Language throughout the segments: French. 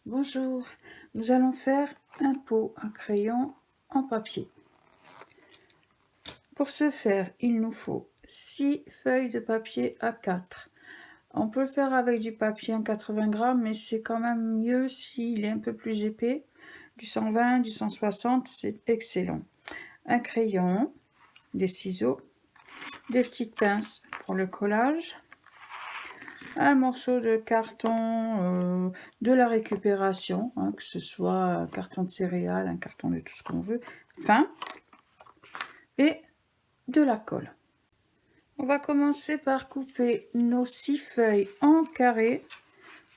Bonjour, nous allons faire un pot à crayon en papier. Pour ce faire, il nous faut 6 feuilles de papier A4. On peut le faire avec du papier en 80 grammes, mais c'est quand même mieux s'il est un peu plus épais. Du 120, du 160, c'est excellent. Un crayon, des ciseaux, des petites pinces pour le collage, un morceau de carton de la récupération, que ce soit un carton de céréales, un carton de tout ce qu'on veut, fin, et de la colle. On va commencer par couper nos 6 feuilles en carré.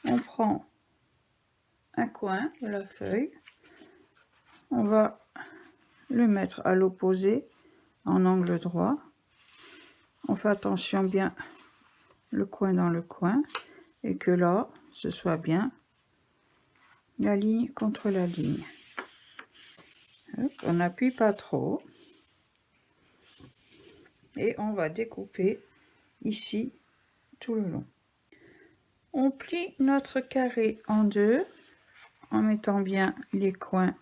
On prend un coin de la feuille, on va le mettre à l'opposé en angle droit. On fait attention bien le coin dans le coin et que là ce soit bien la ligne contre la ligne. On n'appuie pas trop et on va découper ici tout le long. On plie notre carré en deux en mettant bien les coins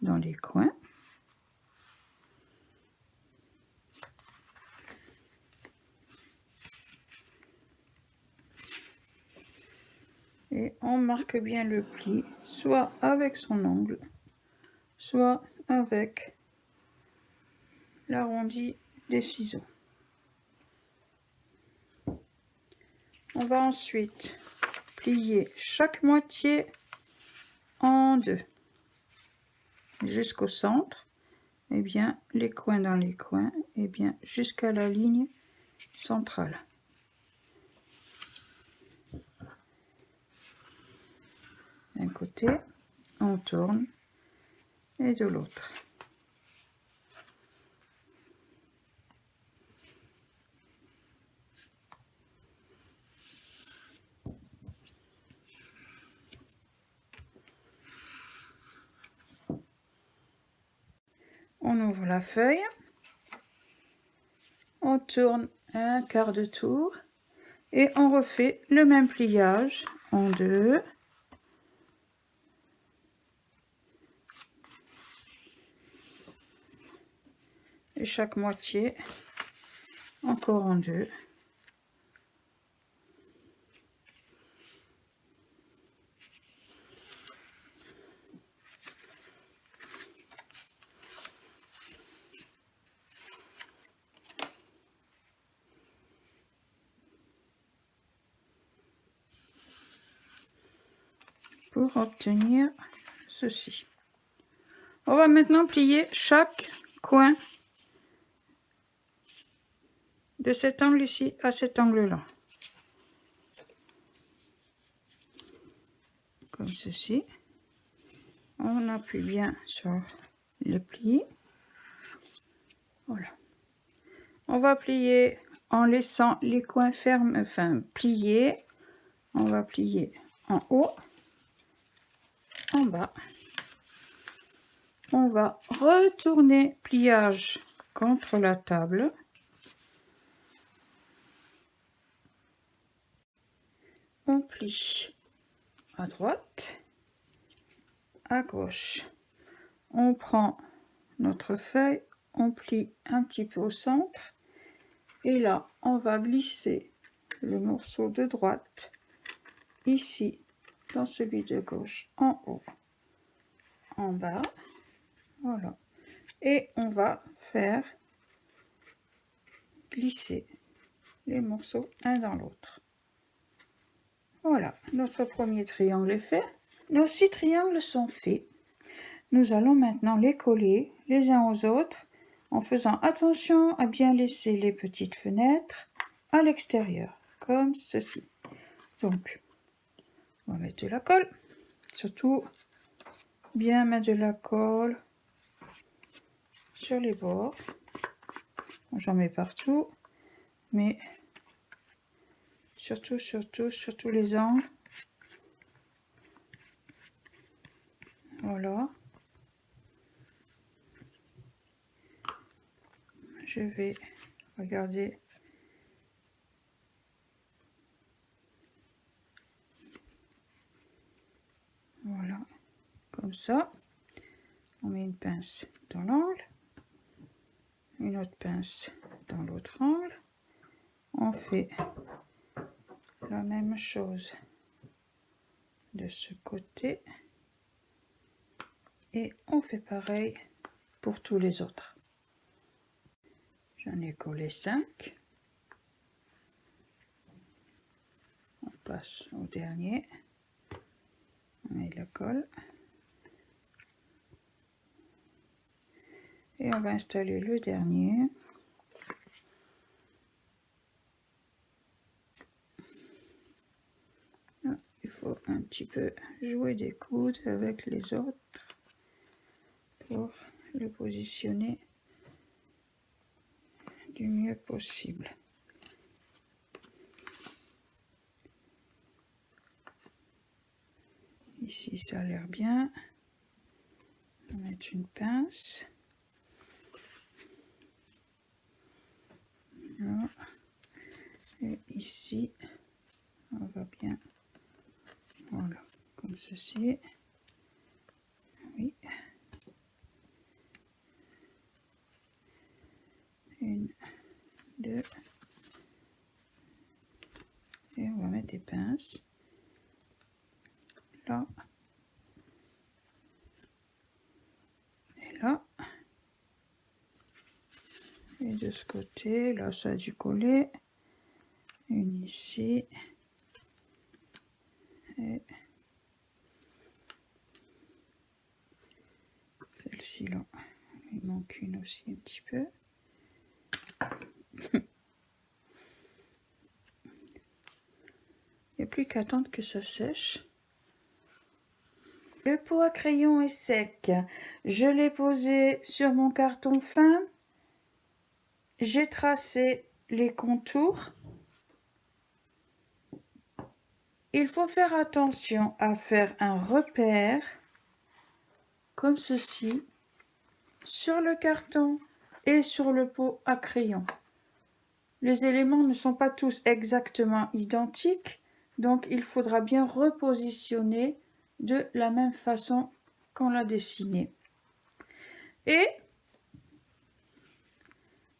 dans les coins. Et on marque bien le pli, soit avec son ongle, soit avec l'arrondi des ciseaux. On va ensuite plier chaque moitié en deux jusqu'au centre, et bien les coins dans les coins, et bien jusqu'à la ligne centrale. D'un côté, on tourne, et de l'autre. On ouvre la feuille, on tourne un quart de tour et on refait le même pliage en deux. Et chaque moitié encore en deux. Pour obtenir ceci. On va maintenant plier chaque coin de cet angle ici à cet angle là. Comme ceci. On appuie bien sur le pli. Voilà. On va plier en laissant les coins fermes, enfin pliés. On va plier en haut, en bas. On va retourner pliage contre la table. On plie à droite, à gauche. On prend notre feuille, on plie un petit peu au centre et là on va glisser le morceau de droite ici dans celui de gauche, en haut, en bas, voilà, et on va faire glisser les morceaux un dans l'autre. Voilà, notre premier triangle est fait. Nos 6 triangles sont faits. Nous allons maintenant les coller les uns aux autres en faisant attention à bien laisser les petites fenêtres à l'extérieur, comme ceci. Donc, on va mettre de la colle, surtout bien mettre de la colle sur les bords. J'en mets partout, mais surtout les angles. Voilà. Je vais regarder. comme ça. On met une pince dans l'angle, une autre pince dans l'autre angle. On fait la même chose de ce côté et on fait pareil pour tous les autres. J'en ai collé 5. On passe au dernier. On met la colle. Et on va installer le dernier. Il faut un petit peu jouer des coudes avec les autres pour le positionner du mieux possible. Ici ça a l'air bien. On va mettre une pince. Voilà. Et ici on va bien, voilà, comme ceci. Oui. Une, deux. Et on va mettre des pinces. Là. Et là. Et de ce côté, là ça a dû coller. Une ici. Et celle-ci là. Il manque une aussi un petit peu. Il n'y a plus qu'à attendre que ça sèche. Le pot à crayon est sec. Je l'ai posé sur mon carton fin. J'ai tracé les contours. Il faut faire attention à faire un repère comme ceci sur le carton et sur le pot à crayon. Les éléments ne sont pas tous exactement identiques, donc il faudra bien repositionner de la même façon qu'on l'a dessiné. Et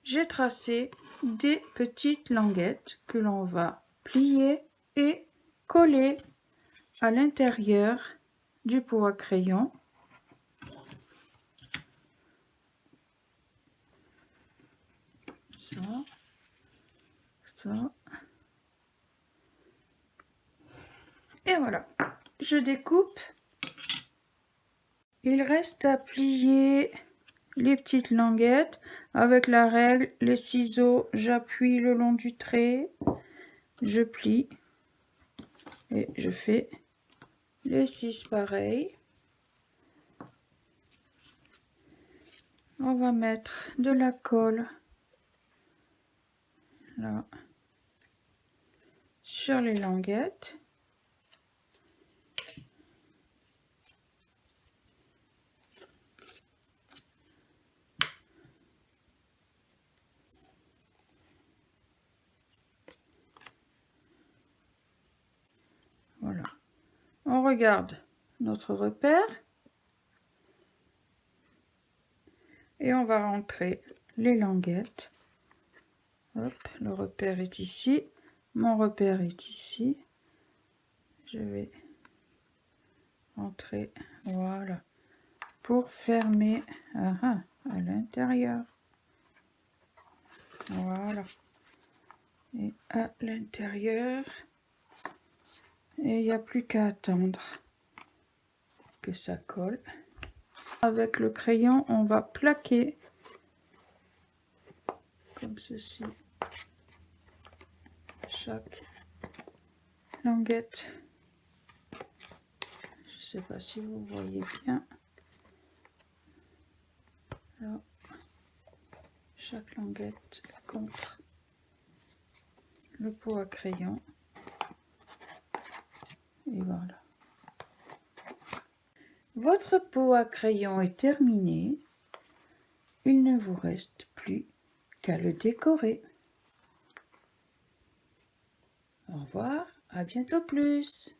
j'ai tracé des petites languettes que l'on va plier et coller à l'intérieur du pot à crayon. Ça, ça. Et voilà, je découpe. Il reste à plier les petites languettes avec la règle, les ciseaux, j'appuie le long du trait, je plie et je fais les 6 pareils. On va mettre de la colle là sur les languettes. Voilà. On regarde notre repère et on va rentrer les languettes. Hop, le repère est ici, mon repère est ici. Je vais rentrer, voilà, pour fermer à l'intérieur. Voilà. Et à l'intérieur. Et il n'y a plus qu'à attendre que ça colle. Avec le crayon, on va plaquer comme ceci chaque languette. Je ne sais pas si vous voyez bien. Là, chaque languette contre le pot à crayon. Et voilà. Votre pot à crayon est terminé. Il ne vous reste plus qu'à le décorer. Au revoir, à bientôt plus.